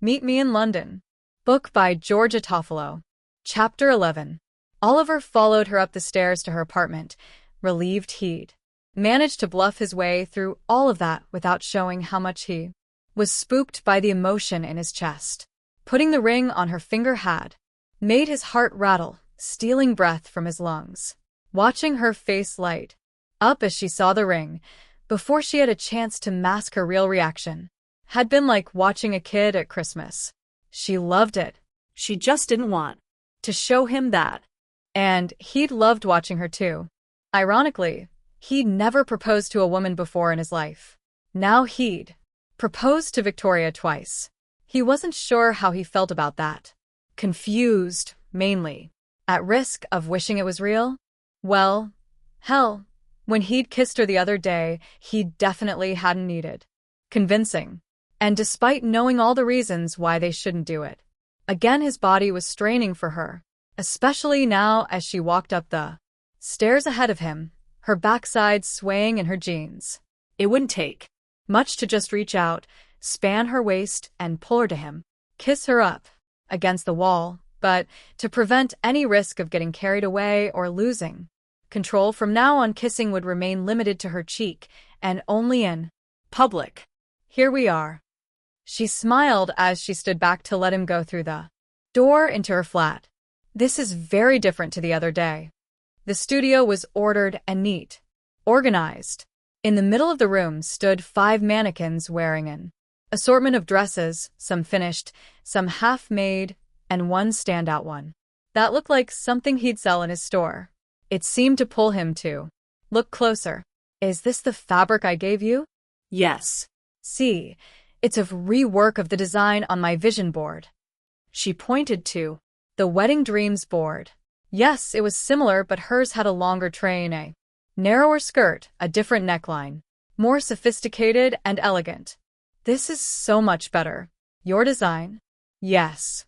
Meet Me in London. Book by Georgia Toffolo. Chapter 11. Oliver followed her up the stairs to her apartment, relieved he'd managed to bluff his way through all of that without showing how much he was spooked by the emotion in his chest. Putting the ring on her finger had made his heart rattle, stealing breath from his lungs. Watching her face light up as she saw the ring, before she had a chance to mask her real reaction, had been like watching a kid at Christmas. She loved it. She just didn't want to show him that. And he'd loved watching her too. Ironically, he'd never proposed to a woman before in his life. Now he'd proposed to Victoria twice. He wasn't sure how he felt about that. Confused, mainly. At risk of wishing it was real? Well, hell, when he'd kissed her the other day, he definitely hadn't needed convincing. And despite knowing all the reasons why they shouldn't do it, again his body was straining for her, especially now as she walked up the stairs ahead of him, her backside swaying in her jeans. It wouldn't take much to just reach out, span her waist, and pull her to him, kiss her up against the wall, but to prevent any risk of getting carried away or losing control from now on, kissing would remain limited to her cheek and only in public. Here we are. She smiled as she stood back to let him go through the door into her flat. This is very different to the other day. The studio was ordered and neat, organized. In the middle of the room stood 5 mannequins wearing an assortment of dresses, some finished, some half-made, and one standout one that looked like something he'd sell in his store. It seemed to pull him to look closer. Is this the fabric I gave you? Yes. See, it's a rework of the design on my vision board. She pointed to the Wedding Dreams board. Yes, it was similar, but hers had a longer train, a narrower skirt, a different neckline, more sophisticated and elegant. This is so much better. Your design? Yes.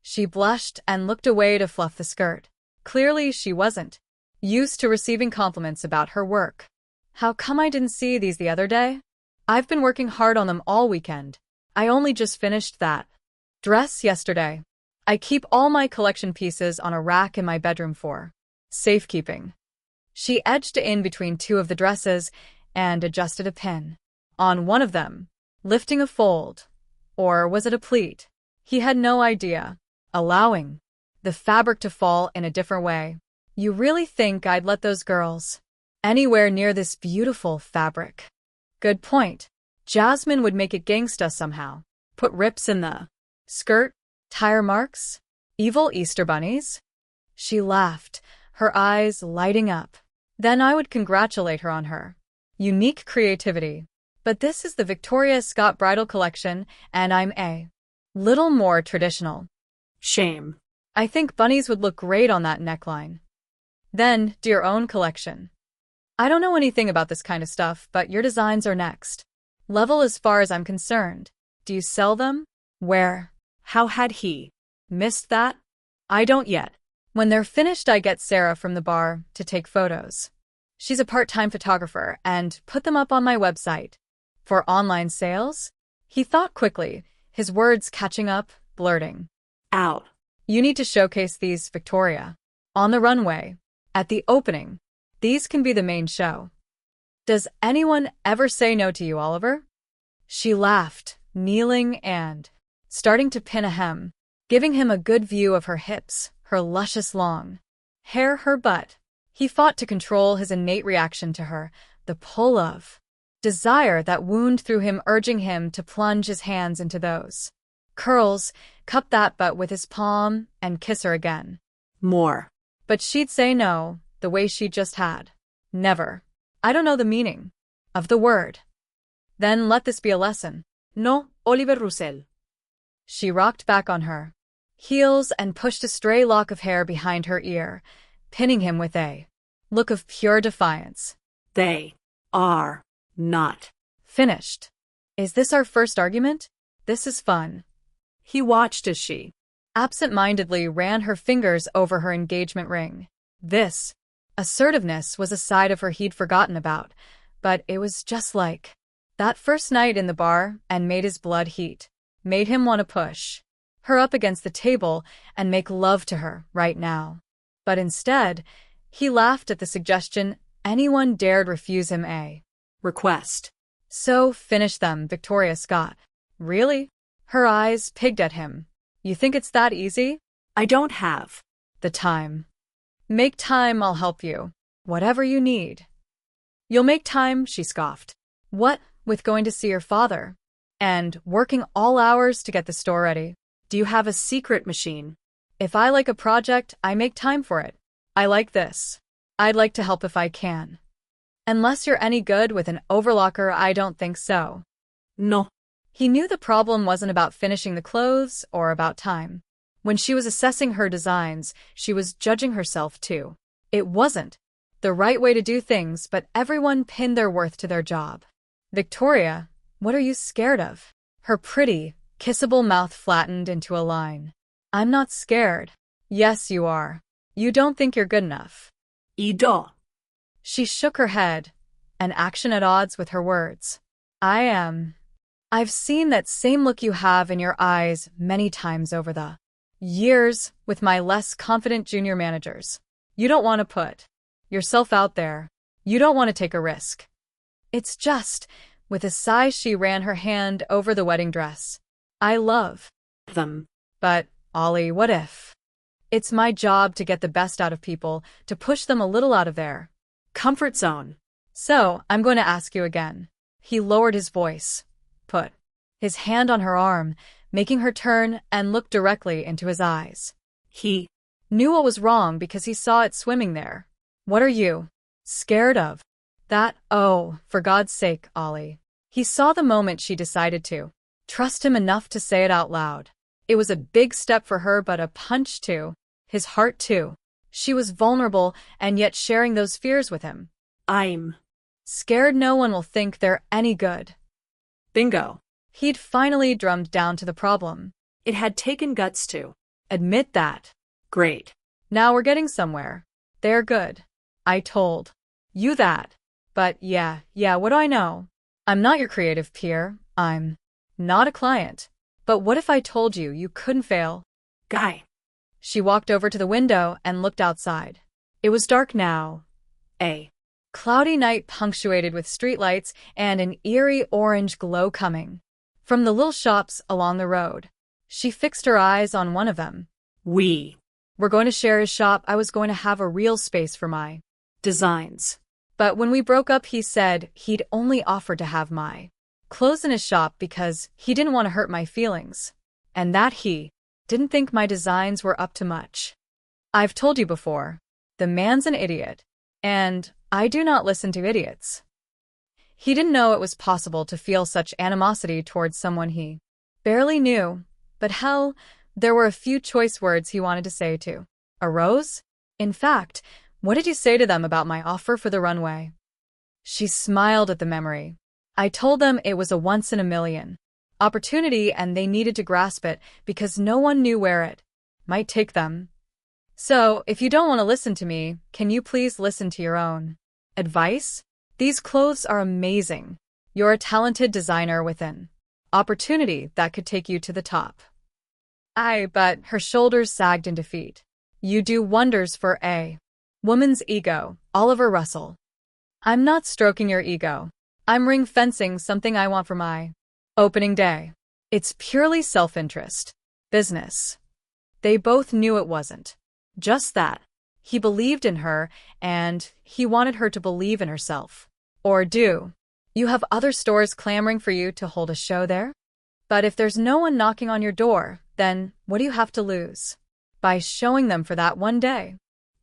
She blushed and looked away to fluff the skirt. Clearly, she wasn't used to receiving compliments about her work. How come I didn't see these the other day? I've been working hard on them all weekend. I only just finished that dress yesterday. I keep all my collection pieces on a rack in my bedroom for safekeeping. She edged in between 2 of the dresses and adjusted a pin on one of them, lifting a fold. Or was it a pleat? He had no idea. Allowing the fabric to fall in a different way. You really think I'd let those girls anywhere near this beautiful fabric? Good point. Jasmine would make it gangsta somehow. Put rips in the skirt, tire marks, evil Easter bunnies. She laughed, her eyes lighting up. Then I would congratulate her on her unique creativity. But this is the Victoria Scott Bridal Collection, and I'm a little more traditional. Shame. I think bunnies would look great on that neckline. Then, do your own collection. I don't know anything about this kind of stuff, but your designs are next level as far as I'm concerned. Do you sell them? Where? How had he missed that? I don't yet. When they're finished, I get Sarah from the bar to take photos. She's a part-time photographer, and put them up on my website. For online sales? He thought quickly, his words catching up, blurting out. You need to showcase these, Victoria. On the runway. At the opening. These can be the main show. Does anyone ever say no to you, Oliver? She laughed, kneeling and starting to pin a hem, giving him a good view of her hips, her luscious long hair, her butt. He fought to control his innate reaction to her, the pull of desire that wound through him, urging him to plunge his hands into those curls, cup that butt with his palm, and kiss her again. More. But she'd say no, the way she just had. Never. I don't know the meaning of the word. Then let this be a lesson. No, Oliver Russell. She rocked back on her heels and pushed a stray lock of hair behind her ear, pinning him with a look of pure defiance. They are not finished. Is this our first argument? This is fun. He watched as she absent-mindedly ran her fingers over her engagement ring. This assertiveness was a side of her he'd forgotten about, but it was just like that first night in the bar and made his blood heat. made him want to push her up against the table and make love to her right now. But instead, he laughed at the suggestion anyone dared refuse him a request. So finish them, Victoria Scott. Really? Her eyes pigged at him. You think it's that easy? I don't have the time. Make time, I'll help you. Whatever you need. You'll make time, she scoffed. What, with going to see your father? And working all hours to get the store ready? Do you have a secret machine? If I like a project, I make time for it. I like this. I'd like to help if I can. Unless you're any good with an overlocker, I don't think so. No. He knew the problem wasn't about finishing the clothes or about time. When she was assessing her designs, she was judging herself too. It wasn't the right way to do things, but everyone pinned their worth to their job. Victoria, what are you scared of? Her pretty, kissable mouth flattened into a line. I'm not scared. Yes, you are. You don't think you're good enough. Ido. She shook her head, an action at odds with her words. I am. I've seen that same look you have in your eyes many times over the years with my less confident junior managers. You don't want to put yourself out there. You don't want to take a risk. It's just, with a sigh, she ran her hand over the wedding dress. I love them. But, Ollie, what if? It's my job to get the best out of people, to push them a little out of their comfort zone. So, I'm going to ask you again. He lowered his voice, put his hand on her arm, making her turn and look directly into his eyes. He knew what was wrong because he saw it swimming there. What are you scared of? That, oh, for God's sake, Ollie. He saw the moment she decided to trust him enough to say it out loud. It was a big step for her, but a punch too. His heart too. She was vulnerable and yet sharing those fears with him. I'm scared no one will think they're any good. Bingo. He'd finally drummed down to the problem. It had taken guts to admit that. Great. Now we're getting somewhere. They're good. I told you that. But yeah, what do I know? I'm not your creative peer. I'm not a client. But what if I told you you couldn't fail? Guy. She walked over to the window and looked outside. It was dark now. A cloudy night punctuated with streetlights and an eerie orange glow coming from the little shops along the road. She fixed her eyes on one of them. We were going to share his shop. I was going to have a real space for my designs. But when we broke up, he said he'd only offered to have my clothes in his shop because he didn't want to hurt my feelings, and that he didn't think my designs were up to much. I've told you before, the man's an idiot, and I do not listen to idiots. He didn't know it was possible to feel such animosity towards someone he barely knew, but hell, there were a few choice words he wanted to say to a rose. In fact, what did you say to them about my offer for the runway? She smiled at the memory. I told them it was a once-in-a-million opportunity and they needed to grasp it because no one knew where it might take them. So, if you don't want to listen to me, can you please listen to your own advice? These clothes are amazing. You're a talented designer with an opportunity that could take you to the top. But her shoulders sagged in defeat. You do wonders for a woman's ego, Oliver Russell. I'm not stroking your ego. I'm ring-fencing something I want for my opening day. It's purely self-interest. Business. They both knew it wasn't just that. He believed in her, and he wanted her to believe in herself. Or do you have other stores clamoring for you to hold a show there? But if there's no one knocking on your door, then what do you have to lose? By showing them for that one day.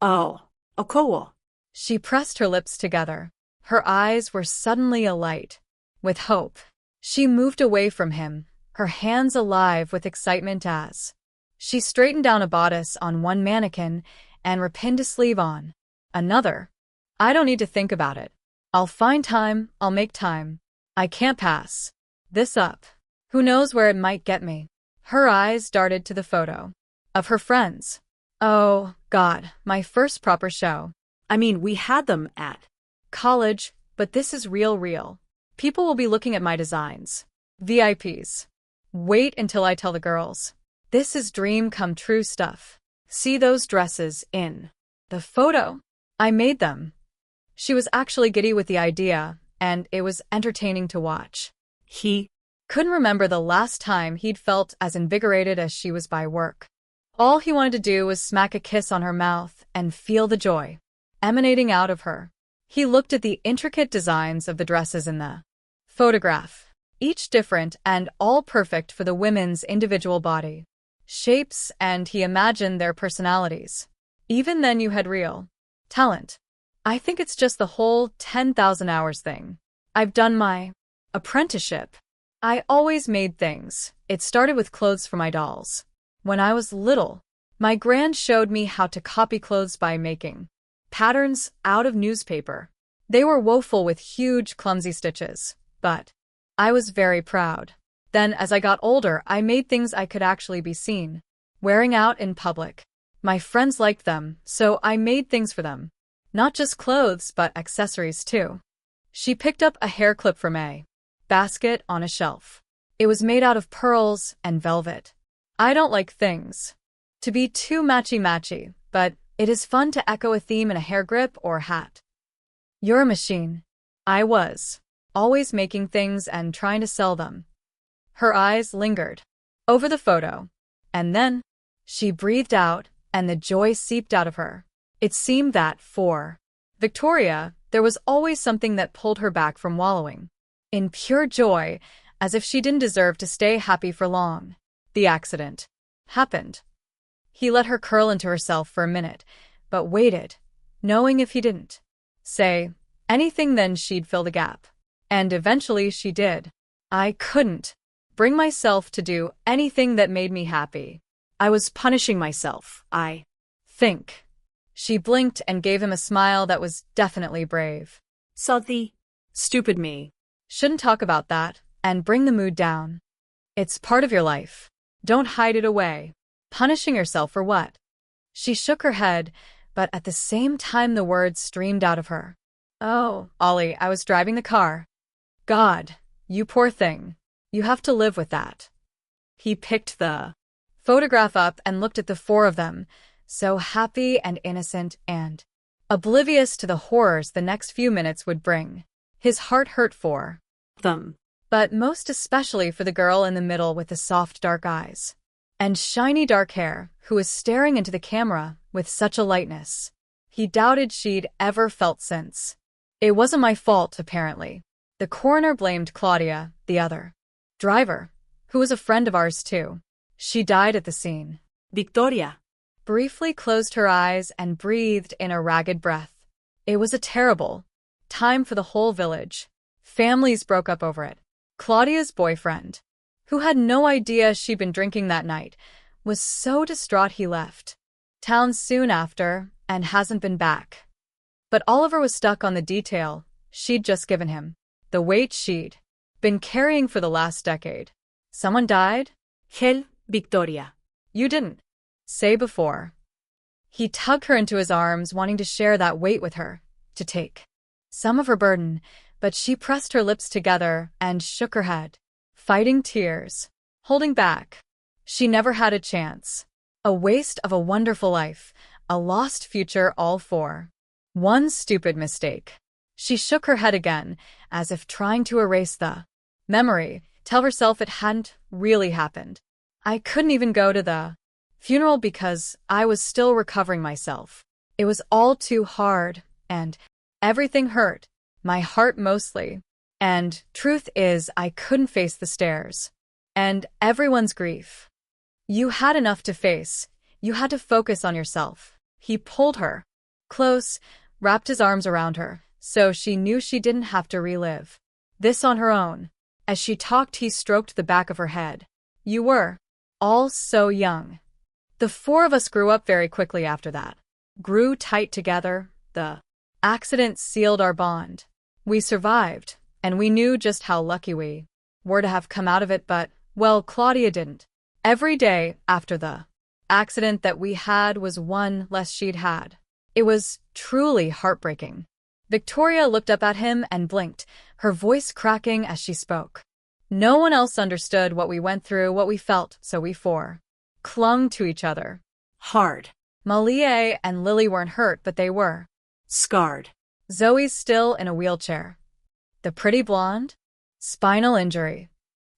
Oh, cool. She pressed her lips together. Her eyes were suddenly alight with hope. She moved away from him, her hands alive with excitement as she straightened down a bodice on one mannequin and repinned a sleeve on another. I don't need to think about it. I'll find time, I'll make time. I can't pass this up. Who knows where it might get me? Her eyes darted to the photo of her friends. Oh, God, my first proper show. I mean, we had them at college, but this is real. People will be looking at my designs. VIPs. Wait until I tell the girls. This is dream come true stuff. See those dresses in the photo? I made them. She was actually giddy with the idea, and it was entertaining to watch. He Couldn't remember the last time he'd felt as invigorated as she was by work. All he wanted to do was smack a kiss on her mouth and feel the joy emanating out of her. He looked at the intricate designs of the dresses in the photograph, each different and all perfect for the women's individual body shapes, and he imagined their personalities. Even then you had real talent. I think it's just the whole 10,000 hours thing. I've done my apprenticeship. I always made things. It started with clothes for my dolls. When I was little, my grand showed me how to copy clothes by making patterns out of newspaper. They were woeful with huge, clumsy stitches, but I was very proud. Then, as I got older, I made things I could actually be seen wearing out in public. My friends liked them, so I made things for them. Not just clothes, but accessories too. She picked up a hair clip from a basket on a shelf. It was made out of pearls and velvet. I don't like things to be too matchy-matchy, but it is fun to echo a theme in a hair grip or hat. You're a machine. I was always making things and trying to sell them. Her eyes lingered over the photo, and then she breathed out, and the joy seeped out of her. It seemed that, for Victoria, there was always something that pulled her back from wallowing in pure joy, as if she didn't deserve to stay happy for long. The accident happened. He let her curl into herself for a minute, but waited, knowing if he didn't say anything, then she'd fill the gap. And eventually she did. I couldn't bring myself to do anything that made me happy. I was punishing myself, I think. She blinked and gave him a smile that was definitely brave. Saw the stupid me. Shouldn't talk about that and bring the mood down. It's part of your life. Don't hide it away. Punishing yourself for what? She shook her head, but at the same time the words streamed out of her. Oh, Ollie, I was driving the car. God, you poor thing. You have to live with that. He picked the photograph up and looked at the four of them, so happy and innocent and oblivious to the horrors the next few minutes would bring. His heart hurt for them, but most especially for the girl in the middle with the soft dark eyes and shiny dark hair, who was staring into the camera with such a lightness he doubted she'd ever felt since. It wasn't my fault, apparently. The coroner blamed Claudia, the other driver, who was a friend of ours too. She died at the scene. Victoria briefly closed her eyes and breathed in a ragged breath. It was a terrible time for the whole village. Families broke up over it. Claudia's boyfriend, who had no idea she'd been drinking that night, was so distraught he left town soon after and hasn't been back. But Oliver was stuck on the detail she'd just given him, the weight she'd been carrying for the last decade. Someone died? Hell, Victoria. You didn't say before. He tugged her into his arms, wanting to share that weight with her, to take some of her burden, but she pressed her lips together and shook her head, fighting tears, holding back. She never had a chance. A waste of a wonderful life, a lost future, all for one stupid mistake. She shook her head again, as if trying to erase the memory, tell herself it hadn't really happened. I couldn't even go to the funeral because I was still recovering myself. It was all too hard, and everything hurt. My heart mostly. And truth is, I couldn't face the stares and everyone's grief. You had enough to face. You had to focus on yourself. He pulled her close, wrapped his arms around her, so she knew she didn't have to relive this on her own. As she talked, he stroked the back of her head. You were all so young. The four of us grew up very quickly after that. Grew tight together. The accident sealed our bond. We survived, and we knew just how lucky we were to have come out of it, but, well, Claudia didn't. Every day after the accident that we had was one less she'd had. It was truly heartbreaking. Victoria looked up at him and blinked, her voice cracking as she spoke. No one else understood what we went through, what we felt, so we four clung to each other. Hard. Malie and Lily weren't hurt, but they were Scarred. Zoe's still in a wheelchair. The pretty blonde? Spinal injury.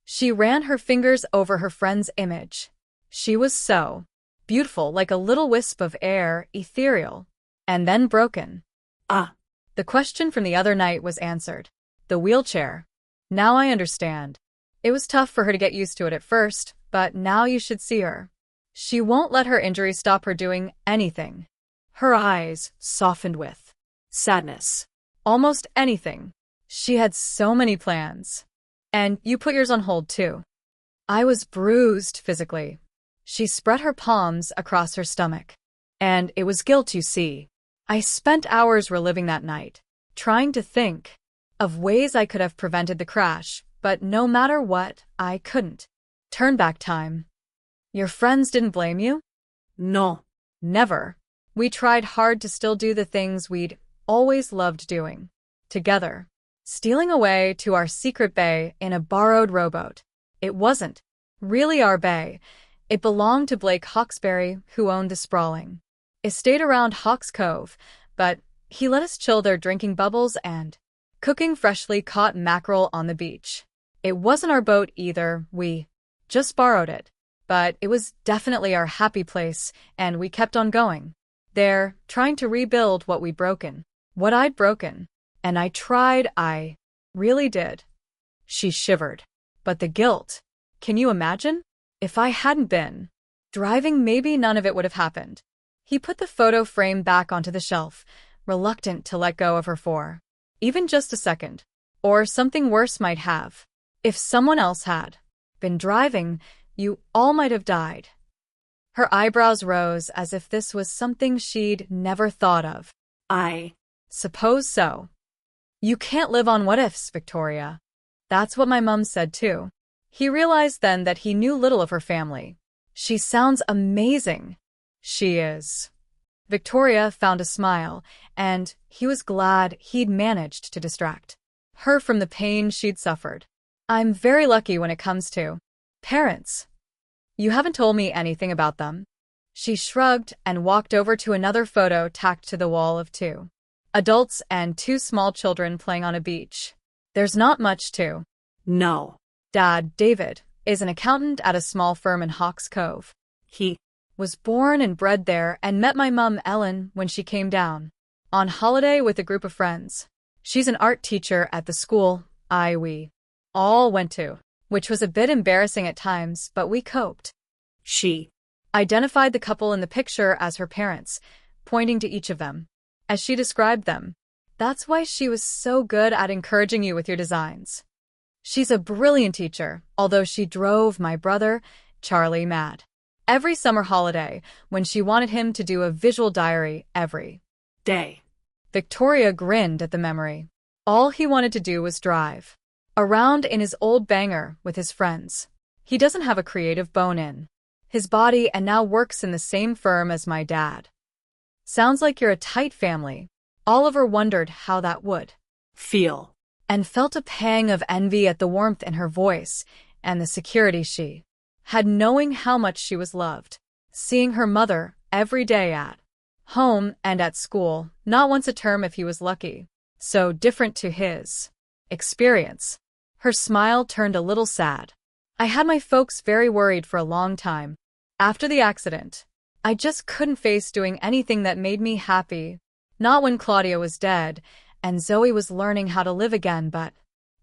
She ran her fingers over her friend's image. She was so beautiful, like a little wisp of air, ethereal, and then broken. The question from the other night was answered. The wheelchair. Now I understand. It was tough for her to get used to it at first, but now you should see her. She won't let her injury stop her doing anything. Her eyes softened with Sadness. almost anything. She had so many plans. And you put yours on hold too. I was bruised physically. She spread her palms across her stomach. And it was guilt, you see. I spent hours reliving that night, trying to think of ways I could have prevented the crash, but no matter what, I couldn't. Turn back time. Your friends didn't blame you? No. Never. We tried hard to still do the things we'd always loved doing. Together. Stealing away to our secret bay in a borrowed rowboat. It wasn't really our bay. It belonged to Blake Hawkesbury, who owned the sprawling estate around Hawks Cove, but he let us chill there drinking bubbles and cooking freshly caught mackerel on the beach. It wasn't our boat either, we just borrowed it. But it was definitely our happy place, and we kept on going. There, trying to rebuild what we'd broken. What I'd broken. And I tried, I really did. She shivered. But the guilt. Can you imagine? If I hadn't been driving, maybe none of it would have happened. He put the photo frame back onto the shelf, reluctant to let go of her for even just a second. Or something worse might have. If someone else had been driving, you all might have died. Her eyebrows rose as if this was something she'd never thought of. I suppose so. You can't live on what-ifs, Victoria. That's what my mum said too. He realized then that he knew little of her family. She sounds amazing. She is. Victoria found a smile, and he was glad he'd managed to distract her from the pain she'd suffered. I'm very lucky when it comes to parents. You haven't told me anything about them. She shrugged and walked over to another photo tacked to the wall of two adults and two small children playing on a beach. There's not much to No. Dad, David, is an accountant at a small firm in Hawks Cove. He was born and bred there and met my mum, Ellen, when she came down on holiday with a group of friends. She's an art teacher at the school we all went to, which was a bit embarrassing at times, but we coped. She identified the couple in the picture as her parents, pointing to each of them as she described them. That's why she was so good at encouraging you with your designs. She's a brilliant teacher, although she drove my brother, Charlie, mad. Every summer holiday, when she wanted him to do a visual diary every day. Victoria grinned at the memory. All he wanted to do was drive around in his old banger with his friends. He doesn't have a creative bone in his body and now works in the same firm as my dad. Sounds like you're a tight family. Oliver wondered how that would feel, and felt a pang of envy at the warmth in her voice and the security she had knowing how much she was loved. Seeing her mother every day at home and at school, not once a term if he was lucky. So different to his experience. Her smile turned a little sad. I had my folks very worried for a long time. After the accident, I just couldn't face doing anything that made me happy. Not when Claudia was dead, and Zoe was learning how to live again, but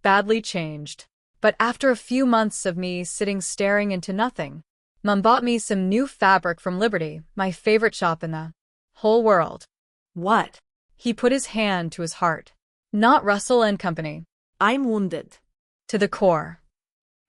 badly changed. But after a few months of me sitting staring into nothing, Mum bought me some new fabric from Liberty, my favorite shop in the whole world. What? He put his hand to his heart. Not Russell and Company. I'm wounded. To the core.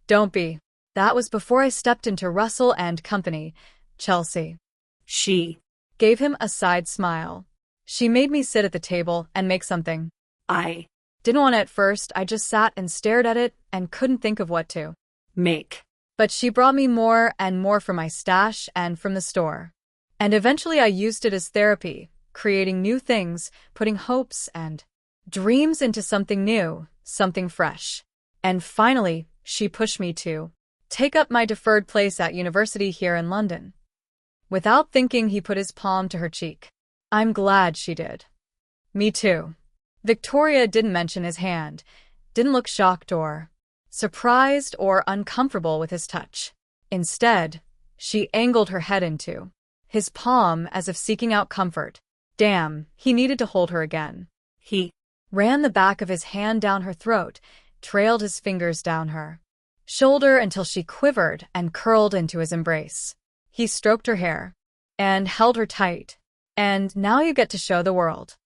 Don't be. That was before I stepped into Russell and Company, Chelsea. She gave him a side smile. She made me sit at the table and make something. I didn't want it at first. I just sat and stared at it and couldn't think of what to make. But she brought me more and more from my stash and from the store. And eventually I used it as therapy, creating new things, putting hopes and dreams into something new, something fresh. And finally, She pushed me to take up my deferred place at university here in London. Without thinking, he put his palm to her cheek. I'm glad she did. Me too. Victoria didn't mention his hand, didn't look shocked or surprised or uncomfortable with his touch. Instead, she angled her head into his palm as if seeking out comfort. Damn, he needed to hold her again. He ran the back of his hand down her throat, trailed his fingers down her shoulder until she quivered and curled into his embrace. He stroked her hair and held her tight. And now you get to show the world.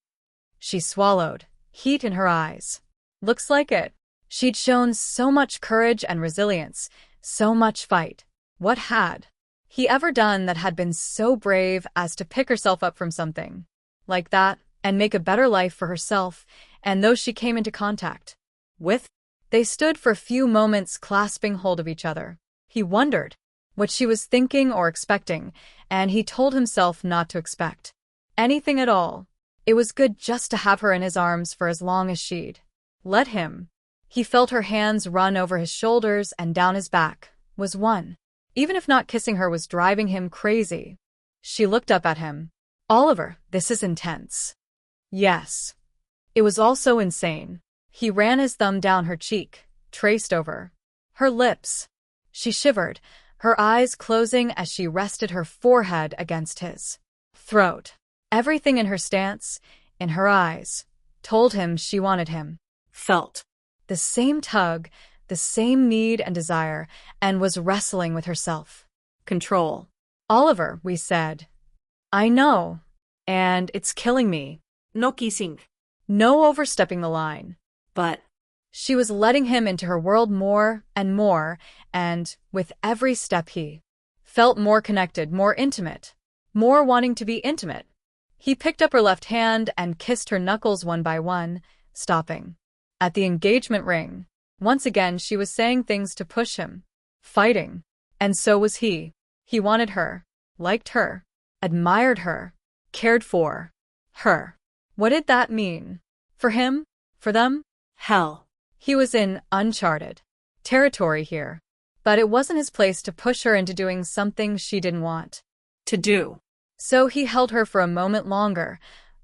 She swallowed, heat in her eyes. Looks like it. She'd shown so much courage and resilience, so much fight. What had he ever done that had been so brave as to pick herself up from something like that and make a better life for herself and those she came into contact with? They stood for a few moments clasping hold of each other. He wondered what she was thinking or expecting, and he told himself not to expect anything at all. It was good just to have her in his arms for as long as she'd let him. He felt her hands run over his shoulders and down his back. Was one. Even if not kissing her was driving him crazy. She looked up at him. Oliver, this is intense. Yes. It was also insane. He ran his thumb down her cheek, traced over her lips. She shivered, her eyes closing as she rested her forehead against his throat. Everything in her stance, in her eyes, told him she wanted him. felt The same tug, the same need and desire, and was wrestling with herself. control. Oliver, we said. I know. And it's killing me. No kissing. No overstepping the line. But She was letting him into her world more, and with every step he felt more connected, more intimate, more wanting to be intimate. He picked up her left hand and kissed her knuckles one by one, stopping at the engagement ring. Once again she was saying things to push him, fighting. And so was he. He wanted her, liked her, admired her, cared for her. What did that mean? For him? For them? hell. He was in uncharted territory here, but it wasn't his place to push her into doing something she didn't want To do. So he held her for a moment longer,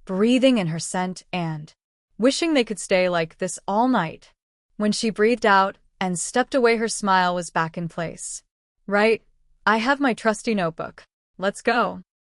breathing in her scent and wishing they could stay like this all night. When she breathed out and stepped away, her smile was back in place. Right, I have my trusty notebook. Let's go.